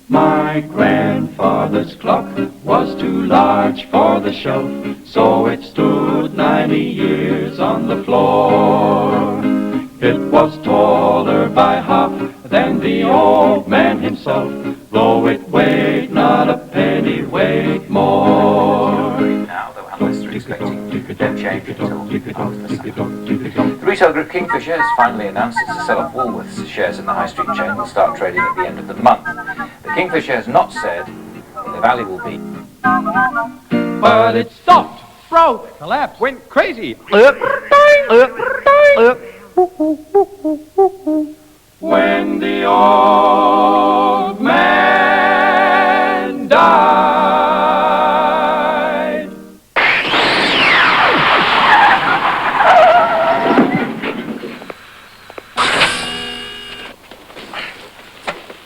My grandfather's clock was too large for the shelf, so it stood 90 years on the floor. It was taller by half than the old man himself, though it weighed not a penny-weight more. Now, though analysts are expecting no change until after the summer. The retail group Kingfisher has finally announced it's to sell off Woolworths shares in the high street chain will start trading at the end of the month. The Kingfisher has not said what the value will be. But it's soft, broke, collapsed, went crazy. When the old man died.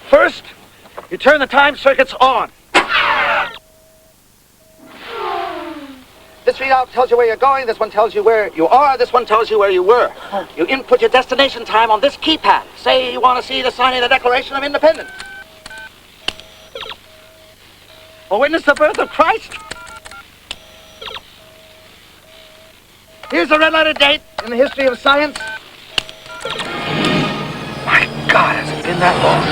First, you turn the time circuits on. This readout tells you where you're going, this one tells you where you are, this one tells you where you were. You input your destination time on this keypad. Say you want to see the signing of the Declaration of Independence. Or witness the birth of Christ. Here's a red-letter date in the history of science. My God, has it been that long?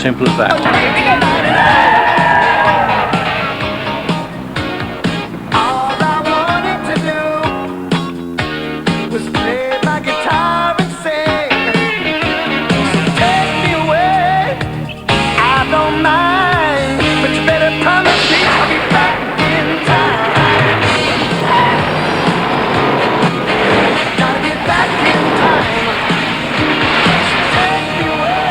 Simple as that. All I wanted to do was play my guitar and sing. Take me away, I don't mind, but you better promise me I'll be back in time. Gotta get back in time. Take me away.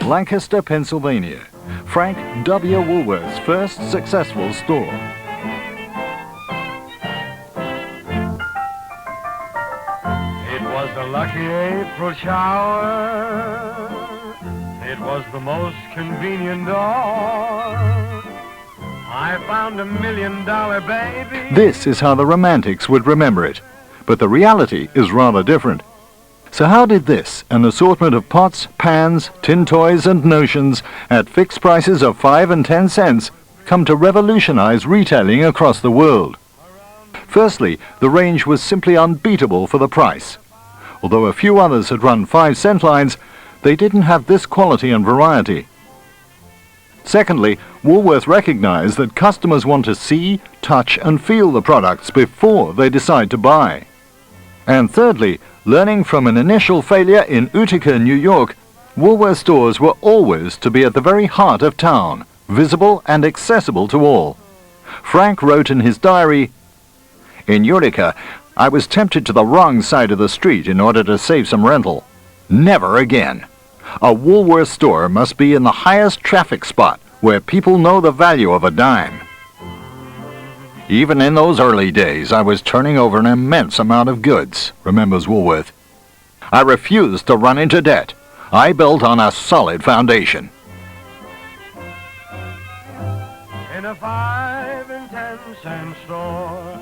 Lancaster, Pennsylvania. Frank W. Woolworth's first successful store. It was a lucky April shower. It was the most convenient door. I found $1 million baby. This is how the romantics would remember it. But the reality is rather different. So how did this, an assortment of pots, pans, tin toys and notions at fixed prices of 5 and 10 cents, come to revolutionize retailing across the world? Firstly, the range was simply unbeatable for the price. Although a few others had run 5-cent lines, they didn't have this quality and variety. Secondly, Woolworth recognized that customers want to see, touch and feel the products before they decide to buy. And thirdly, learning from an initial failure in Utica, New York, Woolworth stores were always to be at the very heart of town, visible and accessible to all. Frank wrote in his diary, "In Utica, I was tempted to the wrong side of the street in order to save some rental. Never again. A Woolworth store must be in the highest traffic spot where people know the value of a dime." Even in those early days, I was turning over an immense amount of goods, remembers Woolworth. I refused to run into debt. I built on a solid foundation. In a 5 and 10 cent store,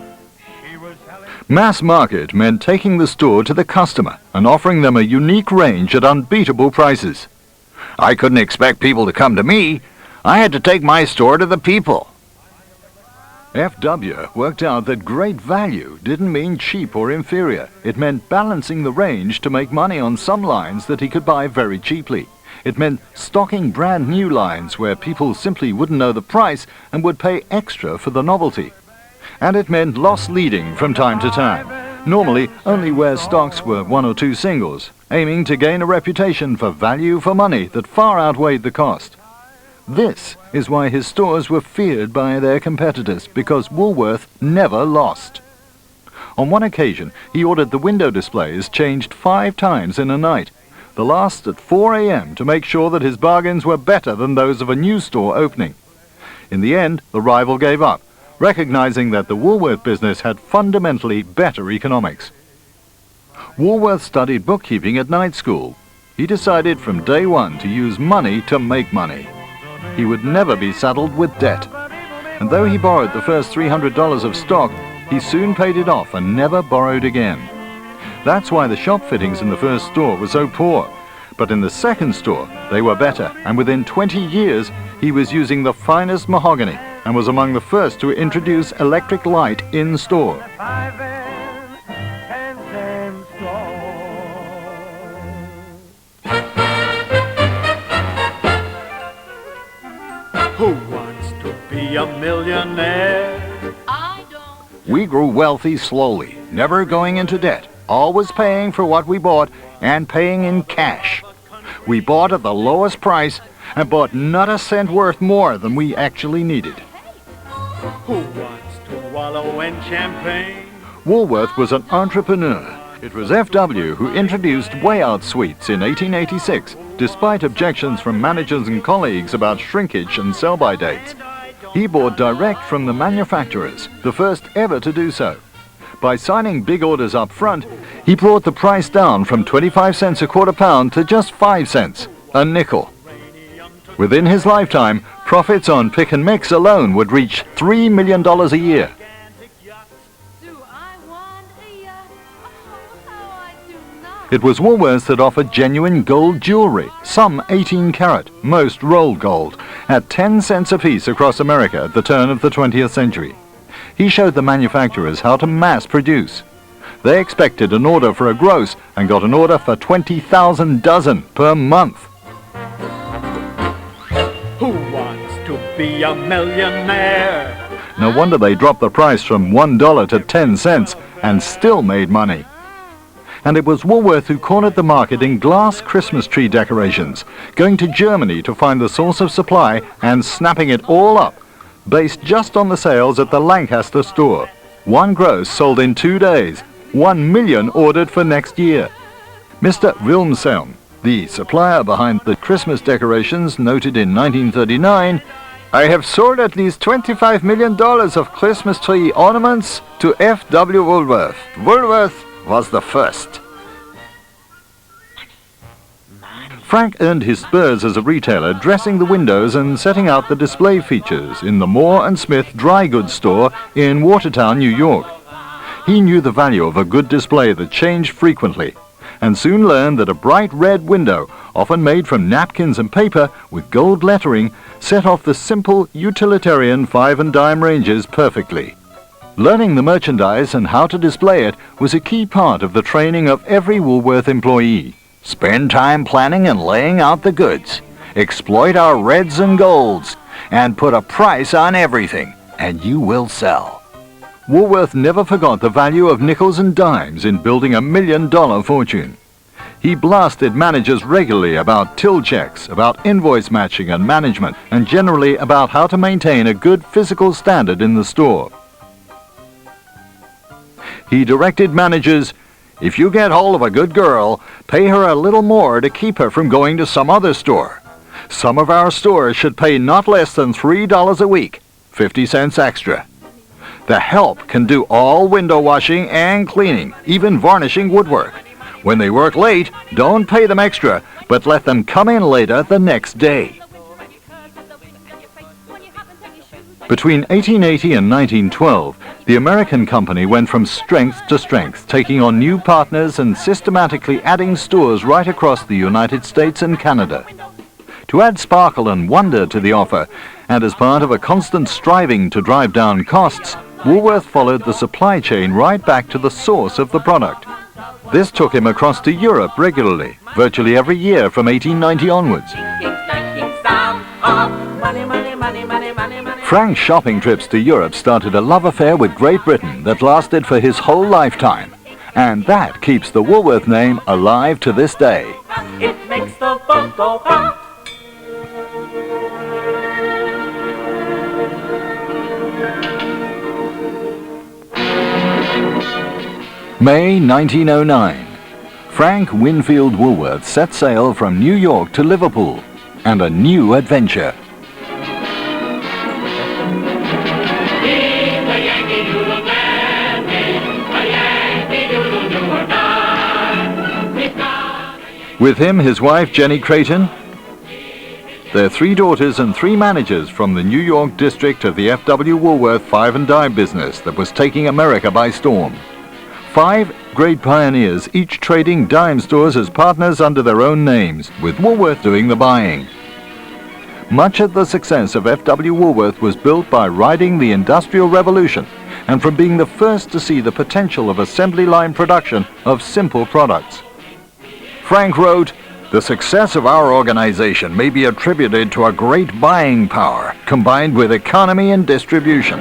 she was selling... Mass market meant taking the store to the customer and offering them a unique range at unbeatable prices. I couldn't expect people to come to me. I had to take my store to the people. F.W. worked out that great value didn't mean cheap or inferior. It meant balancing the range to make money on some lines that he could buy very cheaply. It meant stocking brand new lines where people simply wouldn't know the price and would pay extra for the novelty. And it meant loss leading from time to time, normally only where stocks were one or two singles, aiming to gain a reputation for value for money that far outweighed the cost. This is why his stores were feared by their competitors, because Woolworth never lost. On one occasion, he ordered the window displays changed 5 times in a night, the last at 4 a.m. to make sure that his bargains were better than those of a new store opening. In the end, the rival gave up, recognizing that the Woolworth business had fundamentally better economics. Woolworth studied bookkeeping at night school. He decided from day one to use money to make money. He would never be saddled with debt. And though he borrowed the first $300 of stock, he soon paid it off and never borrowed again. That's why the shop fittings in the first store were so poor. But in the second store, they were better, and within 20 years, he was using the finest mahogany and was among the first to introduce electric light in store. Who wants to be a millionaire? We grew wealthy slowly, never going into debt, always paying for what we bought and paying in cash. We bought at the lowest price and bought not a cent worth more than we actually needed. Who wants to wallow in champagne? Woolworth was an entrepreneur. It was F.W. who introduced way-out suites in 1886, despite objections from managers and colleagues about shrinkage and sell-by dates. He bought direct from the manufacturers, the first ever to do so. By signing big orders up front, he brought the price down from 25 cents a quarter pound to just 5 cents, a nickel. Within his lifetime, profits on pick and mix alone would reach $3 million a year. It was Woolworths that offered genuine gold jewelry, some 18 karat, most rolled gold, at 10 cents apiece across America at the turn of the 20th century. He showed the manufacturers how to mass produce. They expected an order for a gross and got an order for 20,000 dozen per month. Who wants to be a millionaire? No wonder they dropped the price from $1 to 10 cents and still made money. And it was Woolworth who cornered the market in glass Christmas tree decorations, going to Germany to find the source of supply and snapping it all up, based just on the sales at the Lancaster store. One gross sold in 2 days, 1 million ordered for next year. Mr. Wilmselm, the supplier behind the Christmas decorations, noted in 1939, "I have sold at least $25 million of Christmas tree ornaments to F.W. Woolworth. Woolworth was the first." Frank earned his spurs as a retailer, dressing the windows and setting out the display features in the Moore & Smith dry goods store in Watertown, New York. He knew the value of a good display that changed frequently, and soon learned that a bright red window, often made from napkins and paper with gold lettering, set off the simple utilitarian 5 and dime ranges perfectly. Learning the merchandise and how to display it was a key part of the training of every Woolworth employee. Spend time planning and laying out the goods. Exploit our reds and golds, and put a price on everything, and you will sell. Woolworth never forgot the value of nickels and dimes in building $1 million fortune. He blasted managers regularly about till checks, about invoice matching and management, and generally about how to maintain a good physical standard in the store. He directed managers, "If you get hold of a good girl, pay her a little more to keep her from going to some other store. Some of our stores should pay not less than $3 a week, 50 cents extra. The help can do all window washing and cleaning, even varnishing woodwork. When they work late, don't pay them extra, but let them come in later the next day." Between 1880 and 1912, the American company went from strength to strength, taking on new partners and systematically adding stores right across the United States and Canada. To add sparkle and wonder to the offer, and as part of a constant striving to drive down costs, Woolworth followed the supply chain right back to the source of the product. This took him across to Europe regularly, virtually every year from 1890 onwards. Frank's shopping trips to Europe started a love affair with Great Britain that lasted for his whole lifetime. And that keeps the Woolworth name alive to this day. It makes the phone go pop. May 1909. Frank Winfield Woolworth set sail from New York to Liverpool, and a new adventure. With him, his wife Jenny Creighton, their 3 daughters and 3 managers from the New York district of the F.W. Woolworth five and dime business that was taking America by storm. 5 great pioneers, each trading dime stores as partners under their own names, with Woolworth doing the buying. Much of the success of F.W. Woolworth was built by riding the Industrial Revolution and from being the first to see the potential of assembly line production of simple products. Frank wrote, "The success of our organization may be attributed to a great buying power combined with economy and distribution."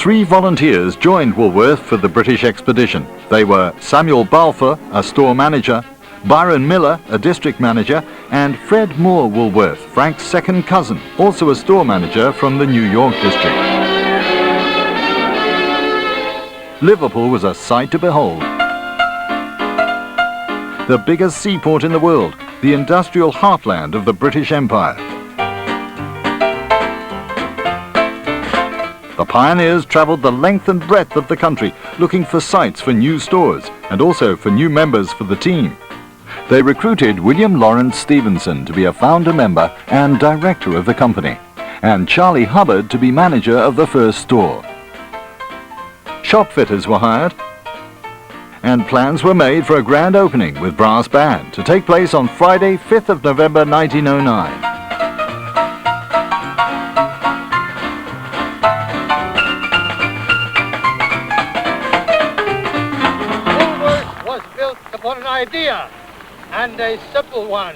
Three volunteers joined Woolworth for the British expedition. They were Samuel Balfour, a store manager, Byron Miller, a district manager, and Fred Moore Woolworth, Frank's second cousin, also a store manager from the New York district. Liverpool was a sight to behold. The biggest seaport in the world, the industrial heartland of the British Empire. The pioneers travelled the length and breadth of the country looking for sites for new stores and also for new members for the team. They recruited William Lawrence Stevenson to be a founder member and director of the company, and Charlie Hubbard to be manager of the first store. Shop fitters were hired, and plans were made for a grand opening with brass band to take place on Friday, 5th of November 1909. Woolworth was built upon an idea, and a simple one,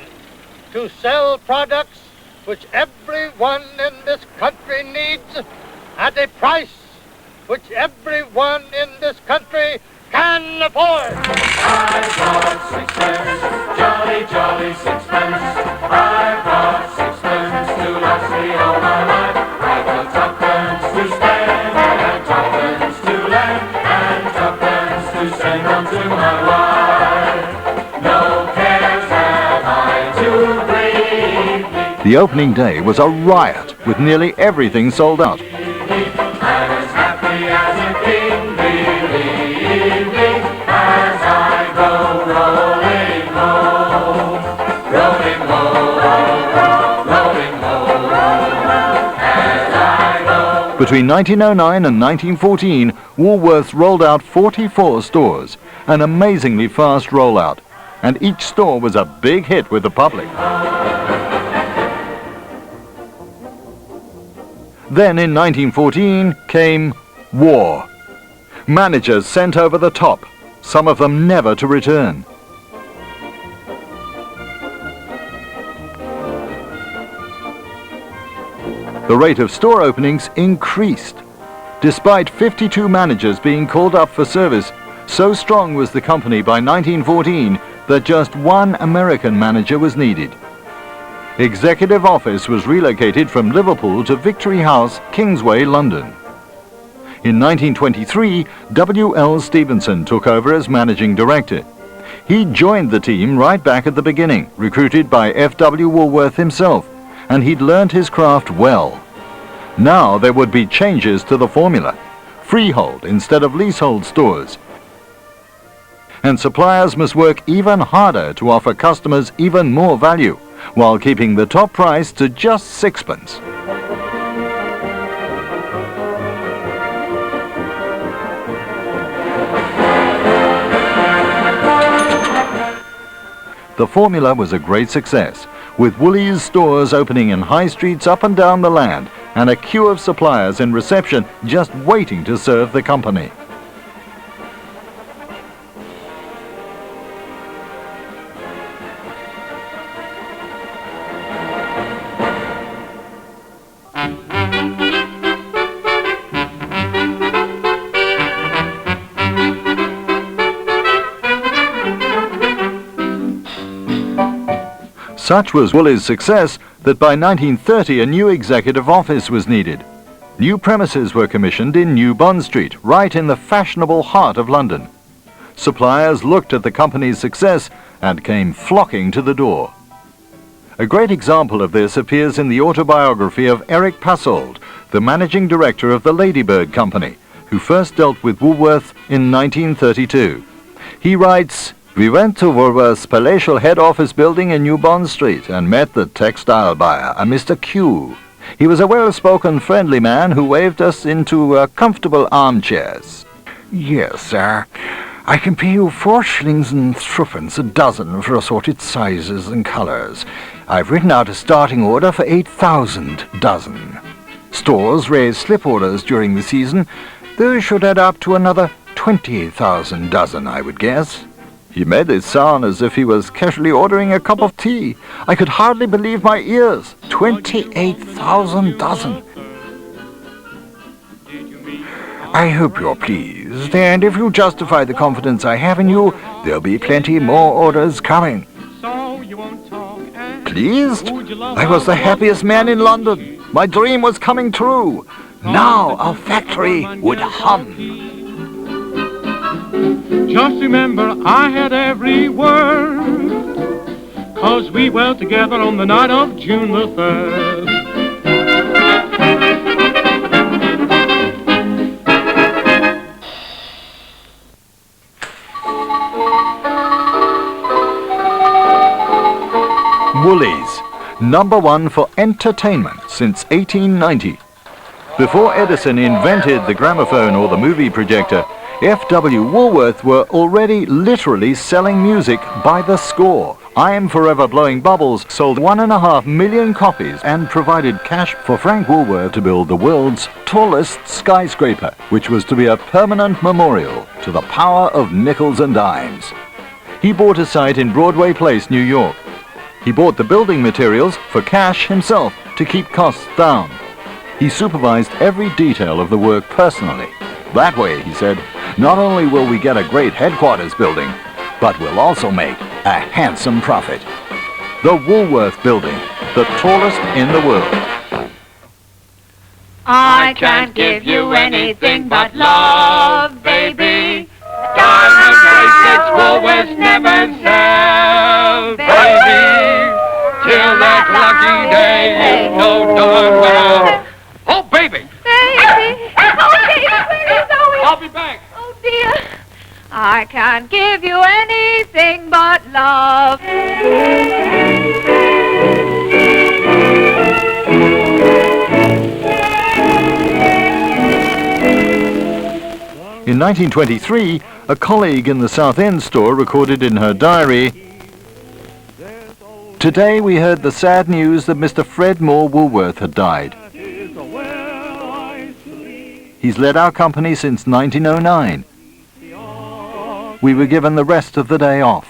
to sell products which everyone in this country needs at a price which everyone in this country can afford. I've got sixpence, jolly, jolly sixpence. I've got sixpence to last me all my life. I've got tuppence to spend, and tuppence to lend, and tuppence to send home to my wife. No cares have I to grieve me. The opening day was a riot, with nearly everything sold out. I'm as happy as a king, believe me, as I go rolling home, rolling home, rolling home, as I go. Between 1909 and 1914, Woolworths rolled out 44 stores, an amazingly fast rollout, and each store was a big hit with the public. Then in 1914 came war. Managers sent over the top, some of them never to return. The rate of store openings increased. Despite 52 managers being called up for service, so strong was the company by 1914 that just one American manager was needed. Executive office was relocated from Liverpool to Victory House, Kingsway, London. In 1923, W.L. Stevenson took over as managing director. He joined the team right back at the beginning, recruited by F.W. Woolworth himself, and he'd learned his craft well. Now there would be changes to the formula, freehold instead of leasehold stores. And suppliers must work even harder to offer customers even more value, while keeping the top price to just sixpence. The formula was a great success, with Woolies stores opening in high streets up and down the land, and a queue of suppliers in reception just waiting to serve the company. Such was Woolies' success that by 1930 a new executive office was needed. New premises were commissioned in New Bond Street, right in the fashionable heart of London. Suppliers looked at the company's success and came flocking to the door. A great example of this appears in the autobiography of Eric Passold, the managing director of the Ladybird Company, who first dealt with Woolworth in 1932. He writes, "We went to Woolworth's palatial head office building in New Bond Street and met the textile buyer, a Mr. Q. He was a well-spoken, friendly man who waved us into comfortable armchairs. 'Yes, sir. I can pay you 4 shillings and threepence a dozen for assorted sizes and colours. I've written out a starting order for 8,000 dozen. Stores raise slip orders during the season. Those should add up to another 20,000 dozen, I would guess.' He made it sound as if he was casually ordering a cup of tea. I could hardly believe my ears. 28,000 dozen. I hope you're pleased, and if you justify the confidence I have in you, there'll be plenty more orders coming." Pleased? I was the happiest man in London. My dream was coming true. Now our factory would hum. Just remember I had every word, 'cause we were together on the night of June the 3rd. Woolies, #1 for entertainment since 1890. Before Edison invented the gramophone or the movie projector, F.W. Woolworth were already literally selling music by the score. I Am Forever Blowing Bubbles sold 1.5 million copies and provided cash for Frank Woolworth to build the world's tallest skyscraper, which was to be a permanent memorial to the power of nickels and dimes. He bought a site in Broadway Place, New York. He bought the building materials for cash himself to keep costs down. He supervised every detail of the work personally. That way, he said, not only will we get a great headquarters building, but we'll also make a handsome profit. The Woolworth Building, the tallest in the world. I can't give you anything but love, baby. Diamond bracelets Woolworths never sell, baby. Till that lucky day, you know darn well. Oh, baby! Baby! Oh, David, where is Zoe? I'll be back. Oh, dear. I can't give you anything but love. In 1923, a colleague in the South End store recorded in her diary, "Today we heard the sad news that Mr. Fred Moore Woolworth had died. He's led our company since 1909. We were given the rest of the day off.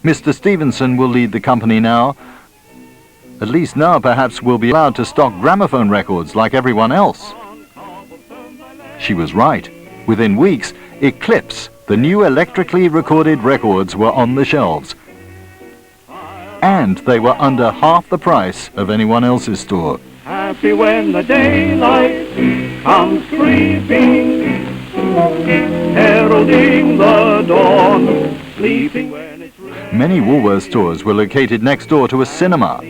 Mr. Stevenson will lead the company now. At least now perhaps we'll be allowed to stock gramophone records like everyone else." She was right. Within weeks, Eclipse, the new electrically recorded records, were on the shelves. And they were under half the price of anyone else's store. Happy when the daylight comes creeping, heralding the dawn, sleeping when it's Many Woolworth stores were located next door to a cinema.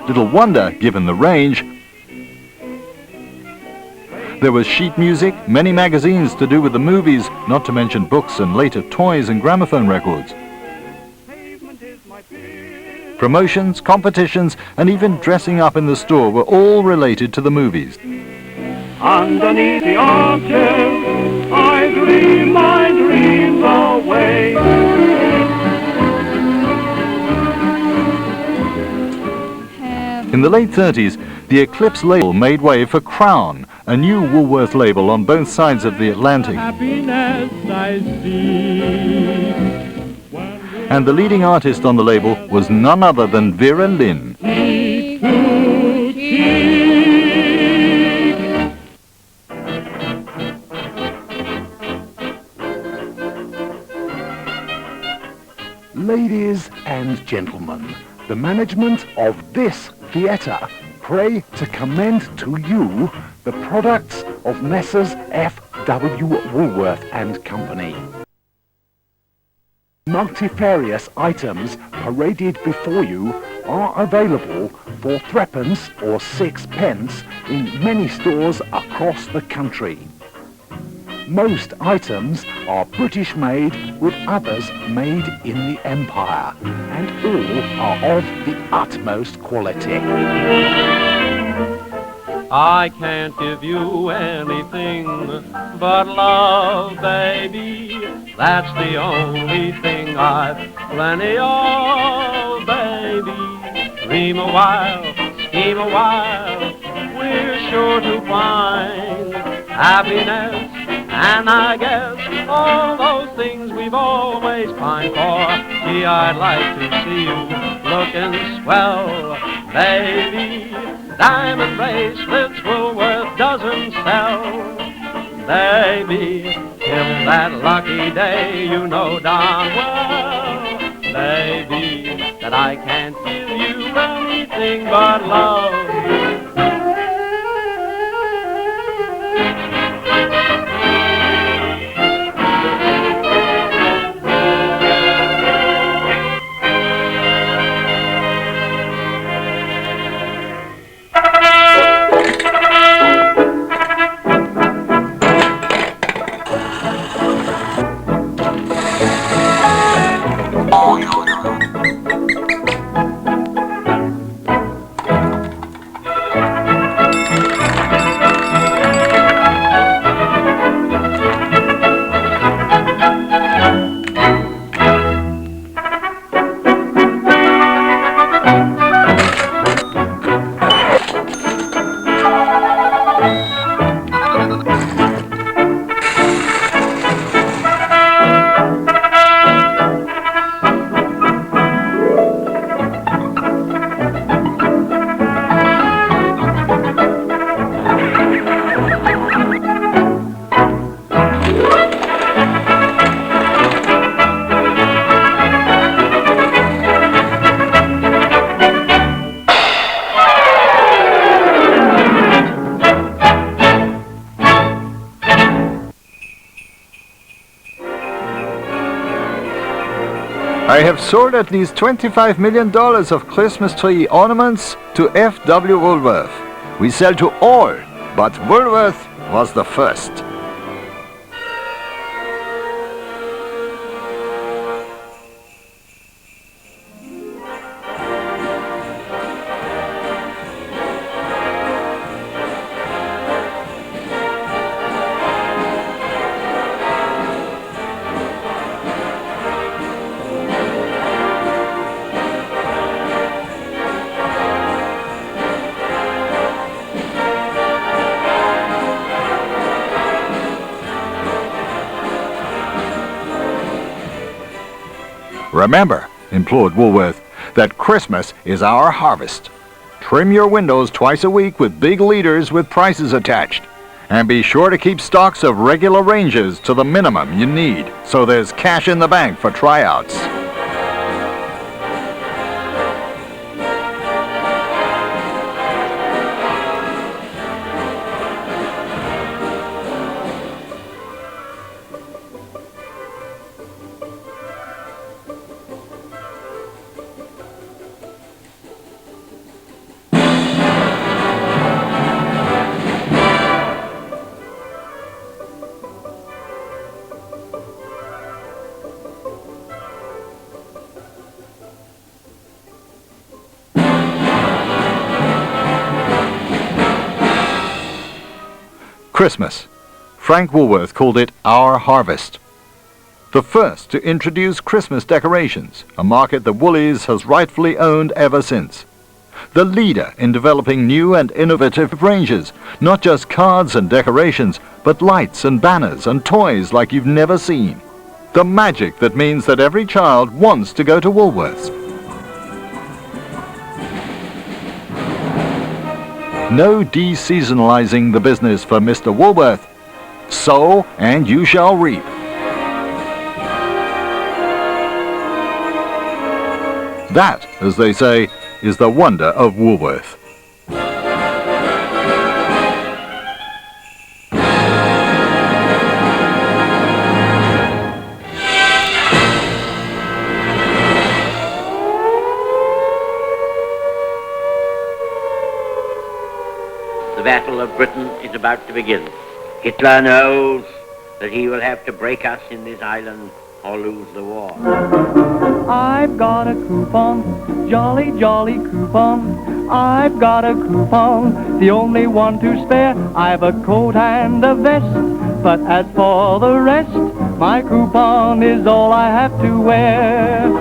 Little wonder, given the range. There was sheet music, many magazines to do with the movies, not to mention books and later toys and gramophone records. Promotions, competitions, and even dressing up in the store were all related to the movies. underneath the arches. I dream my dreams away. In the late 30s, the Eclipse label made way for Crown, a new Woolworth label on both sides of the Atlantic. Happiness I see. And the leading artist on the label was none other than Vera Lynn. Cheek to cheek. Ladies and gentlemen, the management of this theatre pray to commend to you the products of Messrs. F.W. Woolworth and Company. Multifarious items paraded before you are available for threepence or sixpence in many stores across the country. Most items are British made, with others made in the Empire, and all are of the utmost quality. I can't give you anything but love, baby. That's the only thing I've plenty of, baby. Dream a while, scheme a while, we're sure to find happiness. And I guess all those things we've always pined for. Gee, I'd like to see you looking swell, baby. Diamond bracelets Woolworth doesn't sell, baby. Till that lucky day, you know darn well, baby, that I can't give you anything but love. I have sold at least $25 million of Christmas tree ornaments to F.W. Woolworth. We sell to all, but Woolworth was the first. Remember, implored Woolworth, that Christmas is our harvest. Trim your windows twice a week with big leaders with prices attached. And be sure to keep stocks of regular ranges to the minimum you need, so there's cash in the bank for tryouts. Christmas. Frank Woolworth called it our harvest. The first to introduce Christmas decorations, a market that Woolies has rightfully owned ever since. the leader in developing new and innovative ranges, not just cards and decorations, but lights and banners and toys like you've never seen. The magic that means that every child wants to go to Woolworths. No de-seasonalizing the business for Mr. Woolworth. Sow and you shall reap. That, as they say, is the wonder of Woolworth. The Battle of Britain is about to begin. Hitler knows that he will have to break us in this island or lose the war. I've got a coupon, jolly, jolly coupon. I've got a coupon, the only one to spare. I've a coat and a vest, but as for the rest, my coupon is all I have to wear.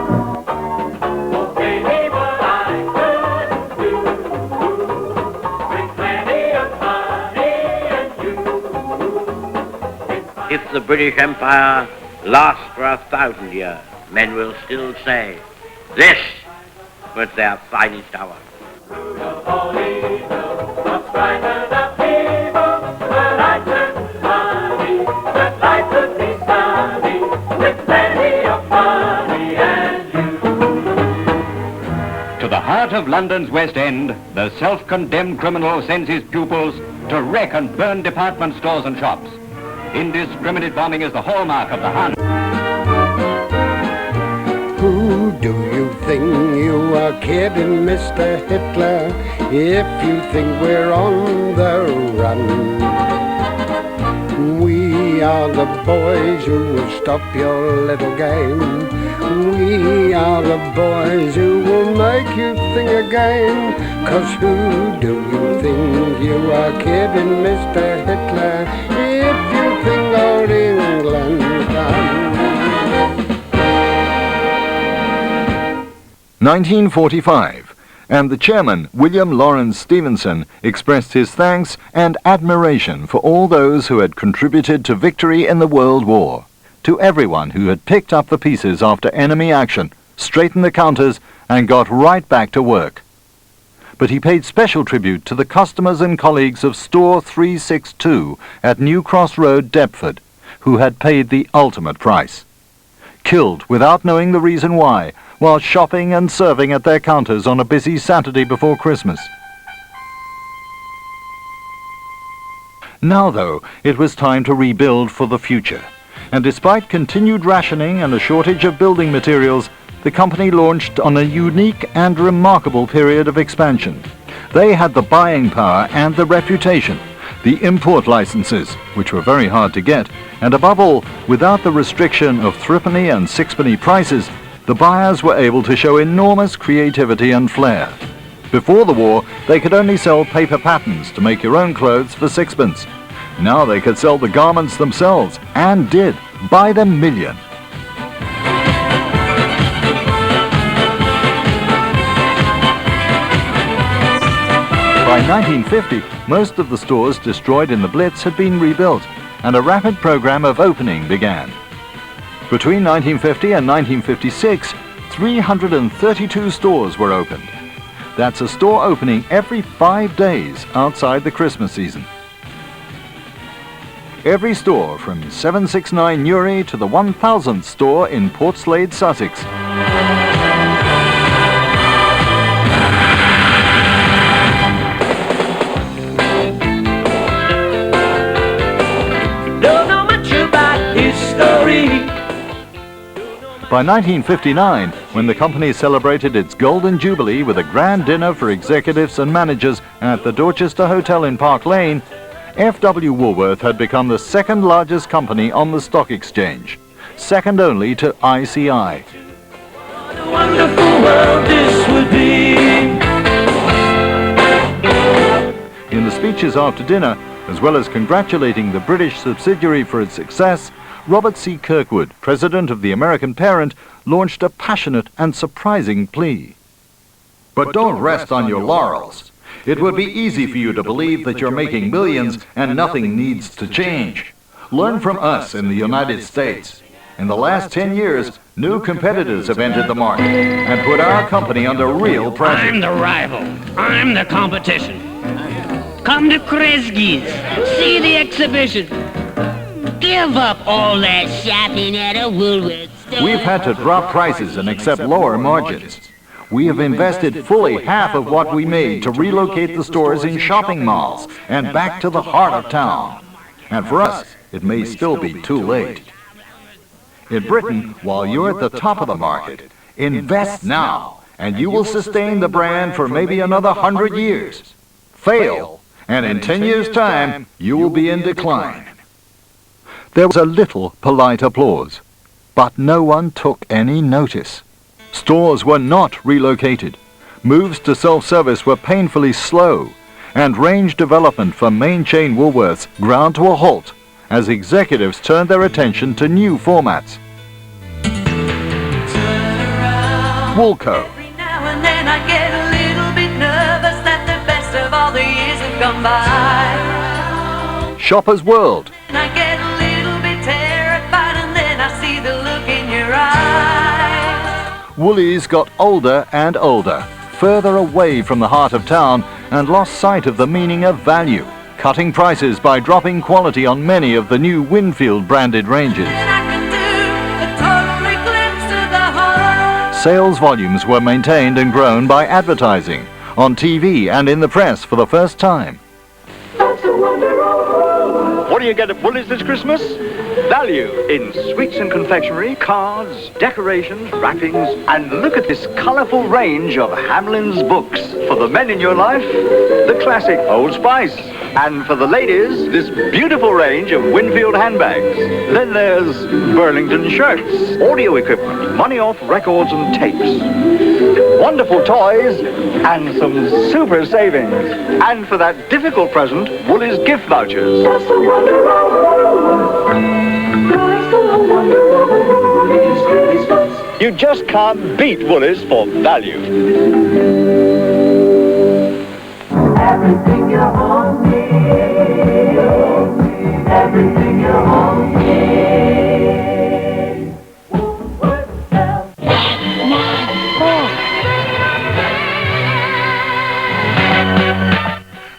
If the British Empire lasts for 1,000 years, men will still say, this was their finest hour. To the heart of London's West End, the self-condemned criminal sends his pupils to wreck and burn department stores and shops. Indiscriminate bombing is the hallmark of the Hun. Who do you think you are kidding, Mr. Hitler, if you think we're on the run? We are the boys who will stop your little game. We are the boys who will make you think again. 'Cause who do you think you are kidding, Mr. Hitler, if you think old England's done? 1945, and the chairman, William Lawrence Stevenson, expressed his thanks and admiration for all those who had contributed to victory in the World War, to everyone who had picked up the pieces after enemy action, straightened the counters, and got right back to work. But he paid special tribute to the customers and colleagues of Store 362 at New Cross Road, Deptford, who had paid the ultimate price. Killed without knowing the reason why, while shopping and serving at their counters on a busy Saturday before Christmas. Now, though, it was time to rebuild for the future, and despite continued rationing and a shortage of building materials, the company launched on a unique and remarkable period of expansion. They had the buying power and the reputation, the import licenses, which were very hard to get, and above all, without the restriction of threepenny and sixpenny prices, the buyers were able to show enormous creativity and flair. Before the war, they could only sell paper patterns to make your own clothes for sixpence. Now they could sell the garments themselves, and did, by the million. By 1950, most of the stores destroyed in the Blitz had been rebuilt, and a rapid program of opening began. Between 1950 and 1956, 332 stores were opened. That's a store opening every 5 days outside the Christmas season. Every store from 769 Newry to the 1000th store in Portslade, Sussex. Don't know much about history. By 1959, when the company celebrated its Golden Jubilee with a grand dinner for executives and managers at the Dorchester Hotel in Park Lane, F.W. Woolworth had become the second largest company on the stock exchange, second only to ICI. What a wonderful world this would be. In the speeches after dinner, as well as congratulating the British subsidiary for its success, Robert C. Kirkwood, president of the American parent, launched a passionate and surprising plea. But don't rest on your laurels. It would be easy for you to believe that you're making millions and nothing needs to change. Learn from us in the United States. In the last 10 years, new competitors have entered the market and put our company under real pressure. I'm the rival. I'm the competition. Come to Kresge's. See the exhibition. Give up all that shopping at a Woolworths store. We've had to drop prices and accept lower margins. We have invested fully half of what we made to relocate the stores in shopping malls and back to the heart of town. And for us, it may still be too late. In Britain, while you're at the top of the market, invest now, and you will sustain the brand for maybe another 100 years. Fail, and in 10 years' time, you will be in decline. There was a little polite applause, but no one took any notice. Stores were not relocated. Moves to self-service were painfully slow, and range development for main chain Woolworths ground to a halt as executives turned their attention to new formats. Woolco, Every now and then I get a little bit nervous that the best of all the years have gone by. Shoppers World, And I get a little bit terrified and then I see the look in your eyes. Woolies got older and older, further away from the heart of town, and lost sight of the meaning of value, cutting prices by dropping quality on many of the new Winfield branded ranges. Sales volumes were maintained and grown by advertising, on TV and in the press for the first time. What do you get at Woolies this Christmas? Value in sweets and confectionery, cards, decorations, wrappings, and look at this colourful range of Hamlin's books. For the men in your life, the classic Old Spice. And for the ladies, this beautiful range of Winfield handbags. Then there's Burlington shirts, audio equipment, money off records and tapes. Wonderful toys and some super savings. And for that difficult present, Woolies gift vouchers. You just can't beat Woolies for value. Everything you own needs, everything you own needs. Woolworths sells.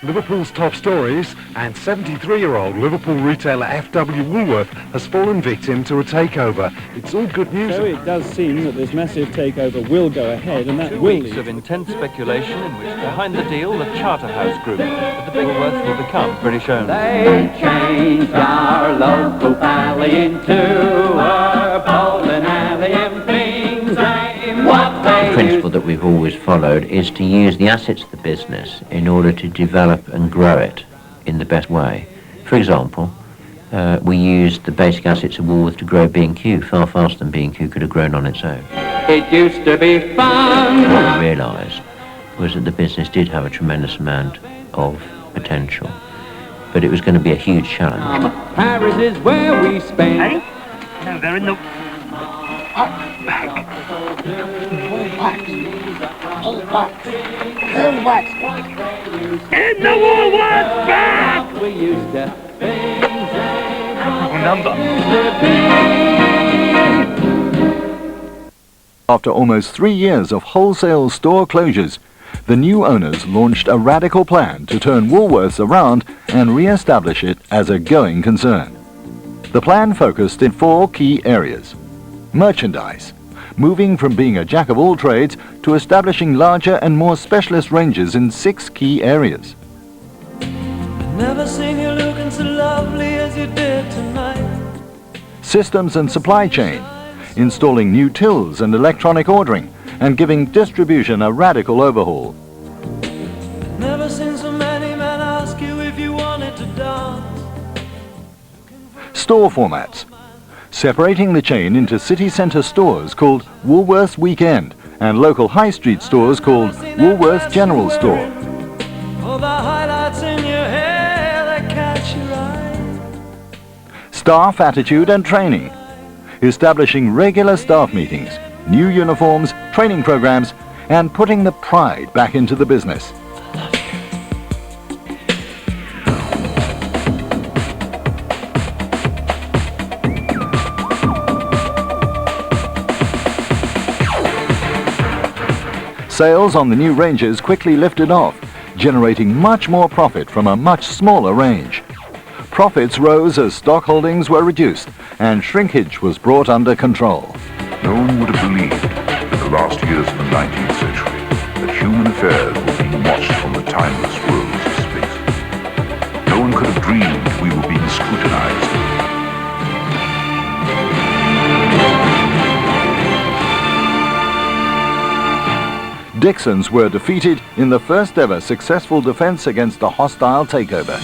Liverpool's top stories, and 73-year-old Liverpool retailer F.W. Woolworth has fallen victim to a takeover. It's all good news. So it does seem that this massive takeover will go ahead, and that 2 will weeks of intense speculation in which behind the deal the Charterhouse Group, but the big Woolworths will become British owned. They changed our local valley into a bowling alley and things ain't what they The principle that we've always followed is to use the assets of the business in order to develop and grow it in the best way. For example, we used the basic assets of Woolworth to grow B&Q far faster than B&Q could have grown on its own. It used to be fun. What we realised was that the business did have a tremendous amount of potential, but it was going to be a huge challenge. Paris is where we spend. No, they're in the... In the Woolworths back! We used to After almost 3 years of wholesale store closures, the new owners launched a radical plan to turn Woolworths around and re-establish it as a going concern. The plan focused in 4 key areas. Merchandise, moving from being a jack of all trades to establishing larger and more specialist ranges in 6 key areas. Never seen you looking so lovely as you did tonight. Systems and supply chain, installing new tills and electronic ordering, and giving distribution a radical overhaul. Never seen so many men ask you if you wanted to dance. Store formats, separating the chain into city centre stores called Woolworths Weekend and local high street stores called Woolworths General Store. All the highlights in your hair that catch your eye. Staff attitude and training, establishing regular staff meetings, new uniforms, training programs, and putting the pride back into the business. Sales on the new ranges quickly lifted off, generating much more profit from a much smaller range. Profits rose as stock holdings were reduced and shrinkage was brought under control. No one would have believed in the last years of the 19th century that human affairs were being watched from the timeless worlds of space. No one could have dreamed we were being scrutinized. Dixons were defeated in the first ever successful defense against a hostile takeover.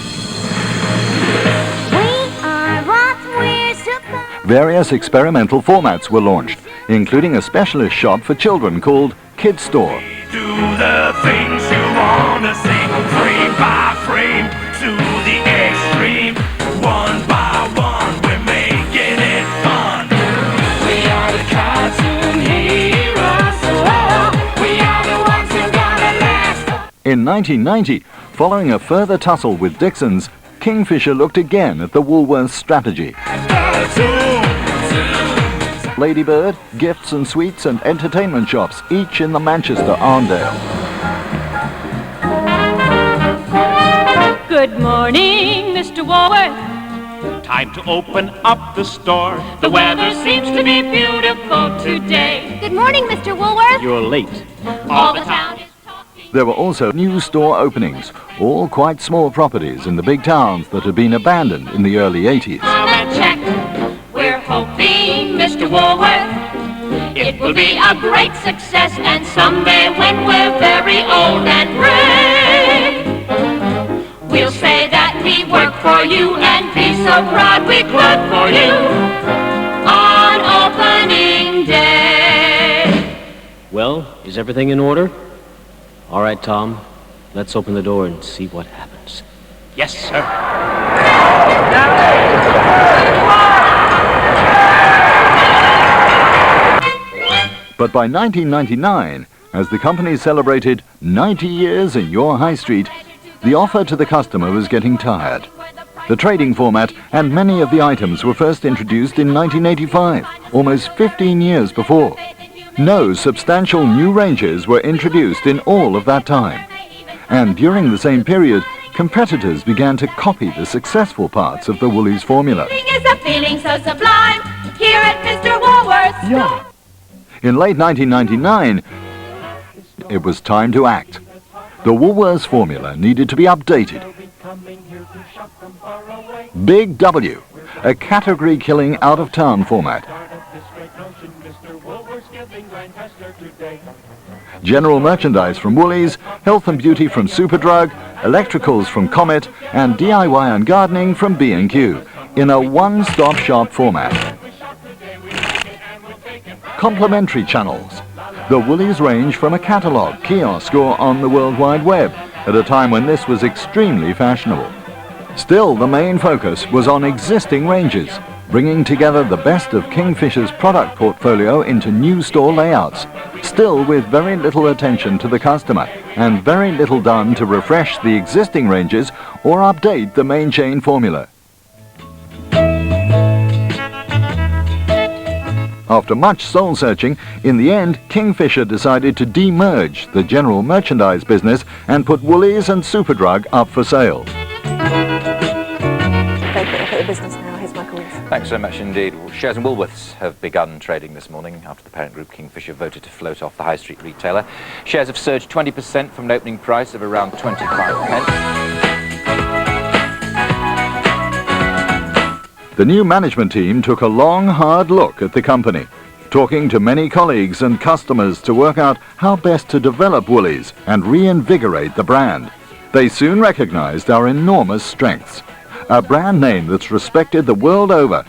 Various experimental formats were launched, including a specialist shop for children called Kid Store. Do the things you wanna see, frame by frame, to the extreme. One by one, we're making it fun. We are the cartoon heroes, we are the ones who gonna last. In 1990, following a further tussle with Dixons, Kingfisher looked again at the Woolworths strategy. Ladybird, gifts and sweets and entertainment shops, each in the Manchester Arndale. Good morning, Mr. Woolworth. Time to open up the store. The weather seems to be beautiful today. Good morning, Mr. Woolworth. You're late. All the town is... There were also new store openings, all quite small properties in the big towns that had been abandoned in the early 80s. Come and check. We're hoping, Mr. Woolworth, it will be a great success, and someday when we're very old and gray, we'll say that we work for you and be so proud we clap for you on opening day. Well, is everything in order? All right, Tom, let's open the door and see what happens. Yes, sir. But by 1999, as the company celebrated 90 years in your high street, the offer to the customer was getting tired. The trading format and many of the items were first introduced in 1985, almost 15 years before. No substantial new ranges were introduced in all of that time. And during the same period, competitors began to copy the successful parts of the Woolies formula. Is a feeling so sublime here at Mr. Woolworth's. Yeah. In late 1999, it was time to act. The Woolworths formula needed to be updated. Big W, a category-killing out-of-town format. General merchandise from Woolies, health and beauty from Superdrug, electricals from Comet, and DIY and gardening from B&Q, in a one-stop shop format. Complementary channels. The Woolies range from a catalogue, kiosk, or on the World Wide Web, at a time when this was extremely fashionable. Still, the main focus was on existing ranges, bringing together the best of Kingfisher's product portfolio into new store layouts, still with very little attention to the customer, and very little done to refresh the existing ranges or update the main chain formula. After much soul-searching, in the end, Kingfisher decided to de-merge the general merchandise business and put Woolies and Superdrug up for sale. The business now. Here's Michael Willis. Thanks so much indeed. Shares in Woolworths have begun trading this morning after the parent group Kingfisher voted to float off the high street retailer. Shares have surged 20% from an opening price of around 25 pence. The new management team took a long, hard look at the company, talking to many colleagues and customers to work out how best to develop Woolies and reinvigorate the brand. They soon recognized our enormous strengths. A brand name that's respected the world over,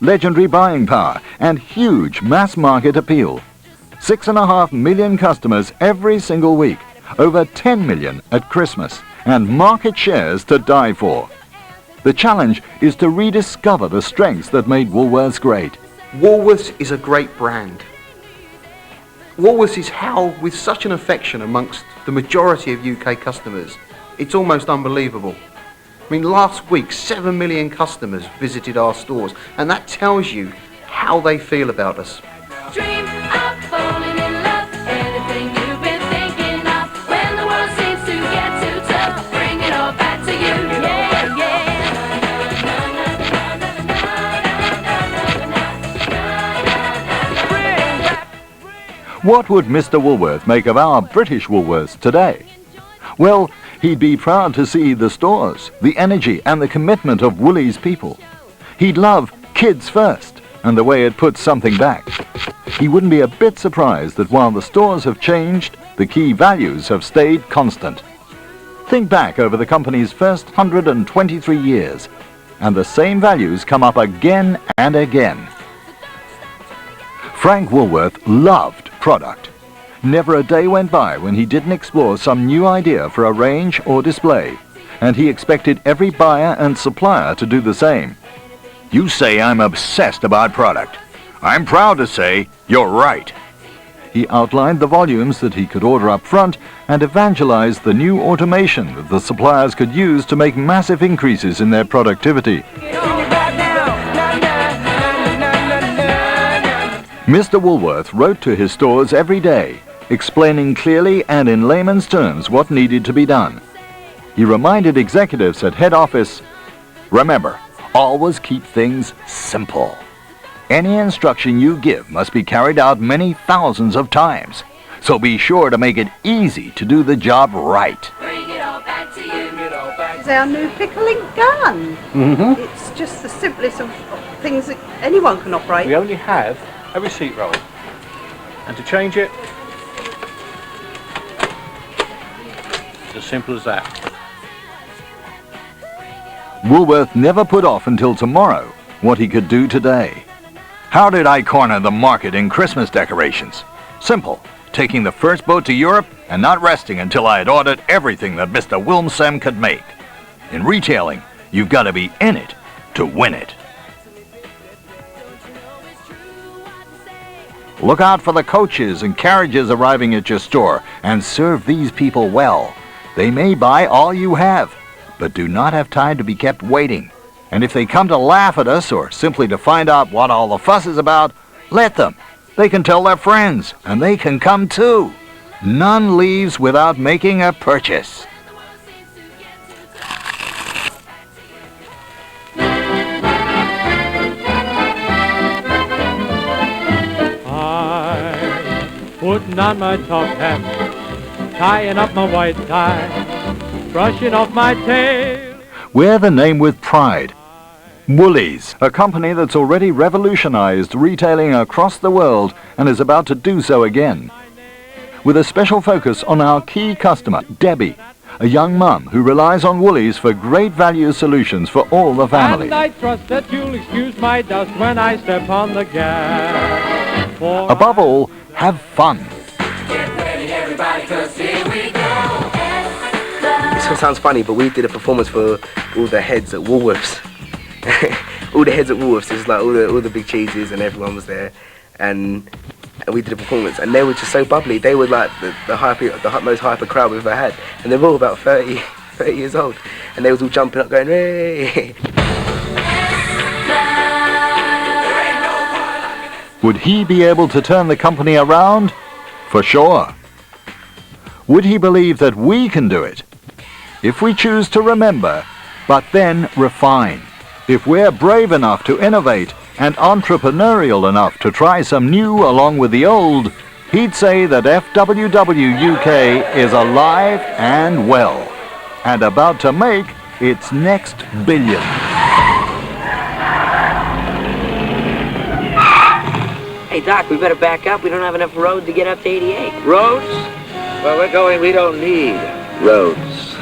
legendary buying power, and huge mass market appeal. 6.5 million customers every single week, over 10 million at Christmas, and market shares to die for. The challenge is to rediscover the strengths that made Woolworths great. Woolworths is a great brand. Woolworths is held with such an affection amongst the majority of UK customers. It's almost unbelievable. I mean, last week 7 million customers visited our stores, and that tells you how they feel about us. Dream of falling in love, anything you've been thinking of. When the world seems to get too tough, bring it all back to you, yeah, yeah. What would Mr. Woolworth make of our British Woolworths today? Well, he'd be proud to see the stores, the energy and the commitment of Woolies people. He'd love kids first and the way it puts something back. He wouldn't be a bit surprised that while the stores have changed, the key values have stayed constant. Think back over the company's first 123 years, and the same values come up again and again. Frank Woolworth loved product. Never a day went by when he didn't explore some new idea for a range or display, and he expected every buyer and supplier to do the same. You say I'm obsessed about product. I'm proud to say you're right. He outlined the volumes that he could order up front and evangelized the new automation that the suppliers could use to make massive increases in their productivity. Mr. Woolworth wrote to his stores every day, explaining clearly and in layman's terms what needed to be done. He reminded executives at head office, "Remember, always keep things simple. Any instruction you give must be carried out many thousands of times, so be sure to make it easy to do the job right." It's our new pickling gun. It's just the simplest of things that anyone can operate. We only have a receipt roll, and to change it, it's as simple as that. Woolworth never put off until tomorrow what he could do today. How did I corner the market in Christmas decorations? Simple. Taking the first boat to Europe and not resting until I had ordered everything that Mr. Wilmsem could make. In retailing, you've got to be in it to win it. Look out for the coaches and carriages arriving at your store and serve these people well. They may buy all you have, but do not have time to be kept waiting. And if they come to laugh at us or simply to find out what all the fuss is about, let them. They can tell their friends, and they can come too. None leaves without making a purchase. Putting on my top hat, tying up my white tie, brushing off my tail. Wear the name with pride. Woolies, a company that's already revolutionized retailing across the world and is about to do so again. With a special focus on our key customer, Debbie, a young mum who relies on Woolies for great value solutions for all the family. And I trust that you'll excuse my dust when I step on the gas. For above all, have fun. Get ready, everybody, 'cause here we go. This sounds funny, but we did a performance for all the heads at Woolworths. All the heads at Woolworths, it's like all the big cheeses and everyone was there, and we did a performance, and they were just so bubbly. They were like the most hyper crowd we've ever had, and they were all about 30 years old, and they was all jumping up going, "Hey!" Would he be able to turn the company around? For sure. Would he believe that we can do it? If we choose to remember, but then refine. If we're brave enough to innovate and entrepreneurial enough to try some new along with the old, he'd say that FWW UK is alive and well, and about to make its next billion. Hey, Doc, we better back up. We don't have enough road to get up to 88. Roads? Well, we don't need roads.